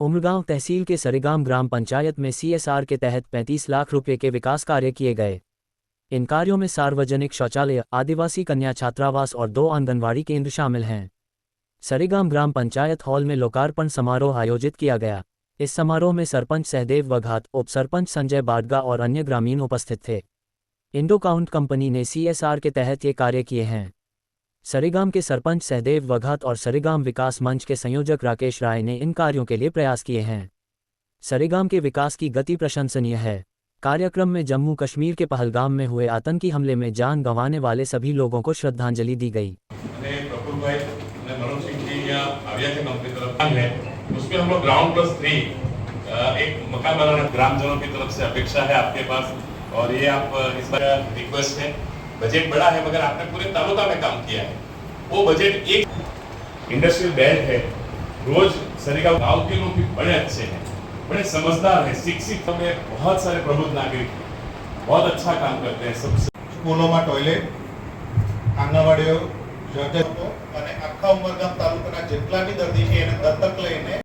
उमरगांव तहसील के सरेगाम ग्राम पंचायत में सीएसआर के तहत 35 लाख रुपये के विकास कार्य किए गए। इन कार्यों में सार्वजनिक शौचालय, आदिवासी कन्या छात्रावास और 2 आंगनवाड़ी केंद्र शामिल हैं। सरेगाम ग्राम पंचायत हॉल में लोकार्पण समारोह आयोजित किया गया। इस समारोह में सरपंच सहदेव वघात, उप सरपंच संजय बाडगा और अन्य ग्रामीण उपस्थित थे। इंडो काउंट कंपनी ने सीएसआर के तहत ये कार्य किए हैं। सरेगाम के सरपंच सहदेव वघात और सरेगाम विकास मंच के संयोजक राकेश राय ने इन कार्यों के लिए प्रयास किए हैं। सरेगाम के विकास की गति प्रशंसनीय है। कार्यक्रम में जम्मू कश्मीर के पहलगाम में हुए आतंकी हमले में जान गंवाने वाले सभी लोगों को श्रद्धांजलि दी गई। उसमें हम लोग ग्राउंड +3 एक मकान बनाना ग्रामजनों की तरफ से अपेक्षा है आपके पास, और ये आप इस बार रिक्वेस्ट है। बजट बड़ा है मगर आपने पूरे तालुका में काम किया है। वो बजट एक इंडस्ट्रियल बेल्ट है। रोज सरेगाम गांव के लोग भी बड़े अच्छे हैं, बड़े समझदार हैं, शिक्षित में बहुत सारे प्रबुद्ध नागरिक बहुत अच्छा काम करते हैं। सब स्कूलों में टॉयलेट, आंगणवाड़ीओ, आखा उमरगाम तालुकाना जेटला बी दर्दी છે એને દત્તક લઈને